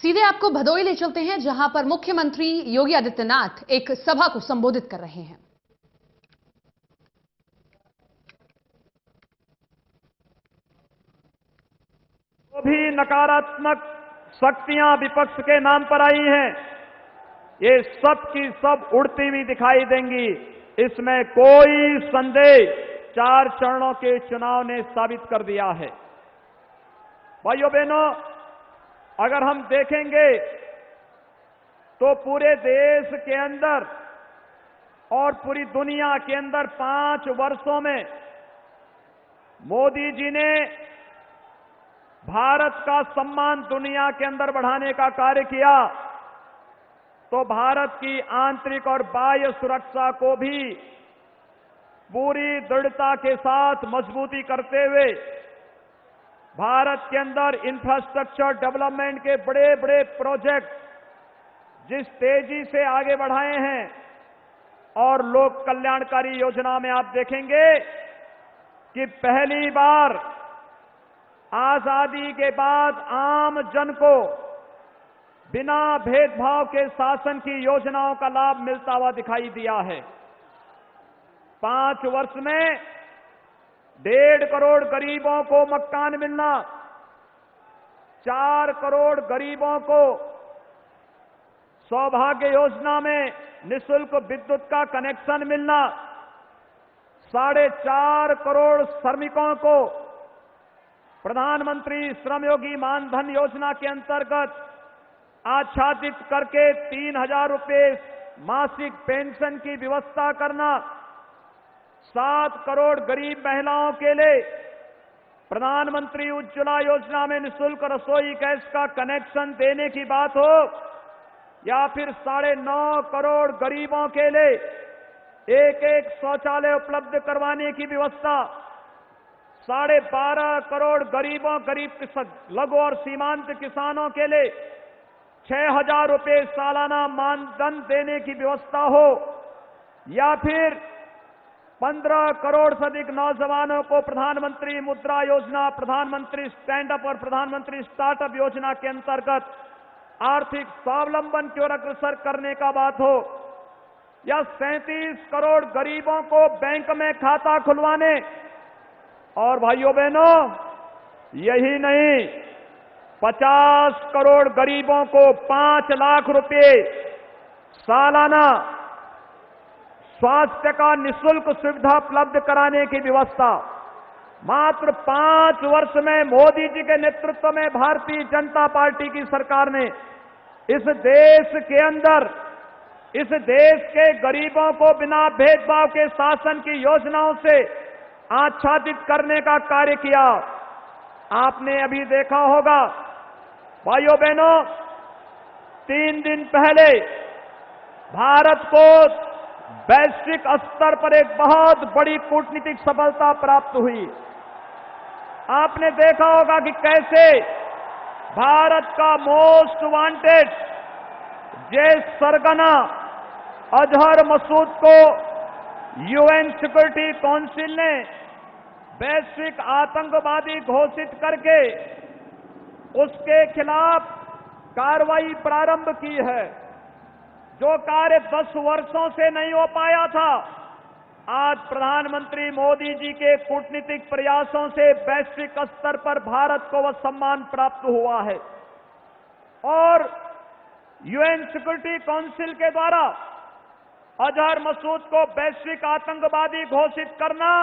सीधे आपको भदोई ले चलते हैं, जहां पर मुख्यमंत्री योगी आदित्यनाथ एक सभा को संबोधित कर रहे हैं। जो भी नकारात्मक शक्तियां विपक्ष के नाम पर आई हैं, ये सब की सब उड़ती हुई दिखाई देंगी। इसमें कोई संदेह 4 चरणों के चुनाव ने साबित कर दिया है। भाइयों बहनों, अगर हम देखेंगे तो पूरे देश के अंदर और पूरी दुनिया के अंदर 5 वर्षों में मोदी जी ने भारत का सम्मान दुनिया के अंदर बढ़ाने का कार्य किया, तो भारत की आंतरिक और बाह्य सुरक्षा को भी पूरी दृढ़ता के साथ मजबूती करते हुए भारत के अंदर इंफ्रास्ट्रक्चर डेवलपमेंट के बड़े बड़े प्रोजेक्ट जिस तेजी से आगे बढ़ाए हैं, और लोक कल्याणकारी योजना में आप देखेंगे कि पहली बार आजादी के बाद आम जन को बिना भेदभाव के शासन की योजनाओं का लाभ मिलता हुआ दिखाई दिया है। 5 वर्ष में 1.5 करोड़ गरीबों को मकान मिलना, 4 करोड़ गरीबों को सौभाग्य योजना में निःशुल्क विद्युत का कनेक्शन मिलना, 4.5 करोड़ श्रमिकों को प्रधानमंत्री श्रमयोगी मानधन योजना के अंतर्गत आच्छादित करके 3,000 रुपये मासिक पेंशन की व्यवस्था करना, 7 करोड़ गरीब महिलाओं के लिए प्रधानमंत्री उज्ज्वला योजना में निःशुल्क रसोई गैस का कनेक्शन देने की बात हो, या फिर 9.5 करोड़ गरीबों के लिए एक शौचालय उपलब्ध करवाने की व्यवस्था, 12.5 करोड़ गरीब लघु और सीमांत किसानों के लिए 6,000 रुपये सालाना मानधन देने की व्यवस्था हो, या फिर 15 करोड़ से अधिक नौजवानों को प्रधानमंत्री मुद्रा योजना, प्रधानमंत्री स्टैंड अप और प्रधानमंत्री स्टार्टअप योजना के अंतर्गत आर्थिक स्वावलंबन की ओर अग्रसर करने का बात हो, या 37 करोड़ गरीबों को बैंक में खाता खुलवाने, और भाइयों बहनों यही नहीं, 50 करोड़ गरीबों को 5 लाख रुपए सालाना स्वास्थ्य का निःशुल्क सुविधा उपलब्ध कराने की व्यवस्था। मात्र 5 वर्ष में मोदी जी के नेतृत्व में भारतीय जनता पार्टी की सरकार ने इस देश के अंदर, इस देश के गरीबों को बिना भेदभाव के शासन की योजनाओं से आच्छादित करने का कार्य किया। आपने अभी देखा होगा भाइयों बहनों, 3 दिन पहले भारत को वैश्विक स्तर पर एक बहुत बड़ी कूटनीतिक सफलता प्राप्त हुई। आपने देखा होगा कि कैसे भारत का मोस्ट वांटेड जय सरगना अजहर मसूद को यूएन सिक्योरिटी काउंसिल ने वैश्विक आतंकवादी घोषित करके उसके खिलाफ कार्रवाई प्रारंभ की है। जो कार्य 10 वर्षों से नहीं हो पाया था, आज प्रधानमंत्री मोदी जी के कूटनीतिक प्रयासों से वैश्विक स्तर पर भारत को वह सम्मान प्राप्त हुआ है, और यूएन सिक्योरिटी काउंसिल के द्वारा अजहर मसूद को वैश्विक आतंकवादी घोषित करना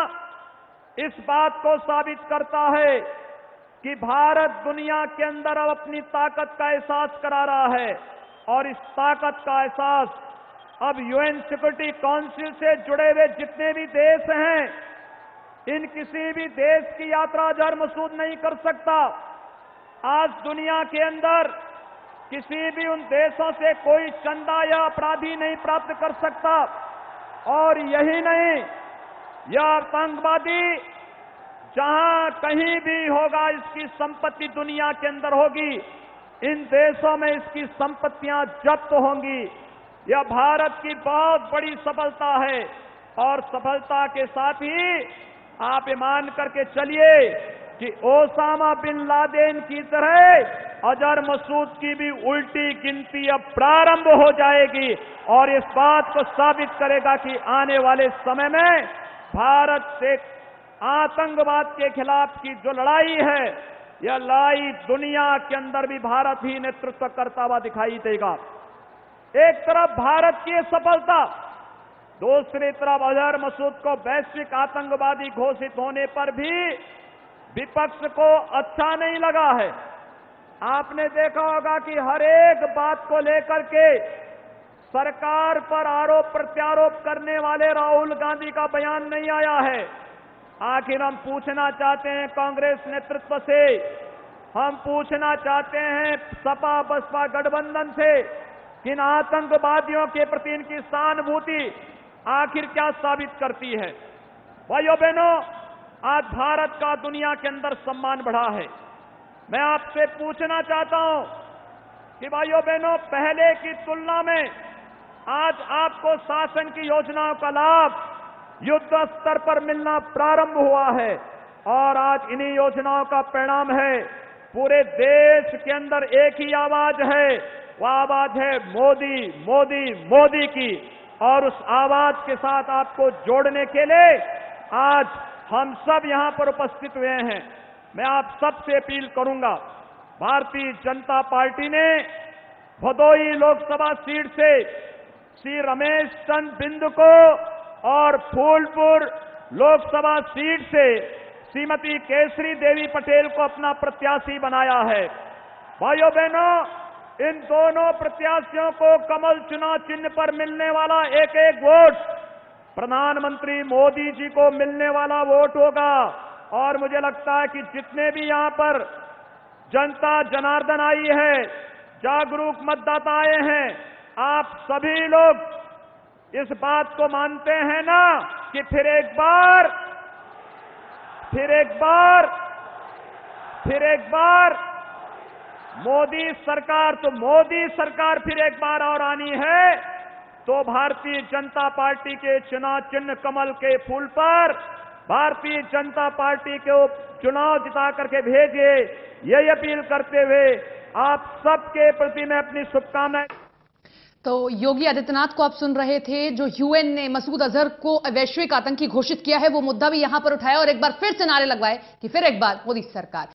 इस बात को साबित करता है कि भारत दुनिया के अंदर अब अपनी ताकत का एहसास करा रहा है, और इस ताकत का एहसास अब यूएन सिक्योरिटी काउंसिल से जुड़े हुए जितने भी देश हैं, इन किसी भी देश की यात्रा अजहर मसूद नहीं कर सकता। आज दुनिया के अंदर किसी भी उन देशों से कोई चंदा या अपराधी नहीं प्राप्त कर सकता, और यही नहीं, यह आतंकवादी जहां कहीं भी होगा, इसकी संपत्ति दुनिया के अंदर होगी, इन देशों में इसकी संपत्तियां जब्त होंगी। यह भारत की बहुत बड़ी सफलता है, और सफलता के साथ ही आप ये मान करके चलिए कि ओसामा बिन लादेन की तरह अजहर मसूद की भी उल्टी गिनती अब प्रारंभ हो जाएगी और इस बात को साबित करेगा कि आने वाले समय में भारत से आतंकवाद के खिलाफ की जो लड़ाई है, यह लड़ाई दुनिया के अंदर भी भारत ही नेतृत्व करता हुआ दिखाई देगा। एक तरफ भारत की सफलता, दूसरी तरफ अजहर मसूद को वैश्विक आतंकवादी घोषित होने पर भी विपक्ष को अच्छा नहीं लगा है। आपने देखा होगा कि हर एक बात को लेकर के सरकार पर आरोप प्रत्यारोप करने वाले राहुल गांधी का बयान नहीं आया है। आखिर हम पूछना चाहते हैं कांग्रेस नेतृत्व से, हम पूछना चाहते हैं सपा बसपा गठबंधन से कि इन आतंकवादियों के प्रति इनकी सहानुभूति आखिर क्या साबित करती है। भाइयों बहनों, आज भारत का दुनिया के अंदर सम्मान बढ़ा है। मैं आपसे पूछना चाहता हूं कि भाइयों बहनों, पहले की तुलना में आज आपको शासन की योजनाओं का लाभ युद्ध स्तर पर मिलना प्रारंभ हुआ है और आज इन्हीं योजनाओं का परिणाम है पूरे देश के अंदर एक ही आवाज है, वह आवाज है मोदी मोदी मोदी की। और उस आवाज के साथ आपको जोड़ने के लिए आज हम सब यहां पर उपस्थित हुए हैं। मैं आप सबसे अपील करूंगा, भारतीय जनता पार्टी ने भदोही लोकसभा सीट से श्री रमेश चंद्र बिंदु को और फूलपुर लोकसभा सीट से श्रीमती केसरी देवी पटेल को अपना प्रत्याशी बनाया है। भाइयों बहनों, इन दोनों प्रत्याशियों को कमल चुनाव चिन्ह पर मिलने वाला एक एक वोट प्रधानमंत्री मोदी जी को मिलने वाला वोट होगा। और मुझे लगता है कि जितने भी यहां पर जनता जनार्दन आई है, जागरूक मतदाता आए हैं, आप सभी लोग इस बात को मानते हैं ना कि फिर एक बार मोदी सरकार, तो मोदी सरकार फिर एक बार और आनी है तो भारतीय जनता पार्टी के चुनाव चिन्ह कमल के फूल पर भारतीय जनता पार्टी को चुनाव जिता करके भेजिए। यही अपील करते हुए आप सबके प्रति मैं अपनी शुभकामनाएं। तो योगी आदित्यनाथ को आप सुन रहे थे, जो यूएन ने मसूद अजहर को वैश्विक आतंकी घोषित किया है, वो मुद्दा भी यहां पर उठाया और एक बार फिर से नारे लगवाए कि फिर एक बार मोदी सरकार।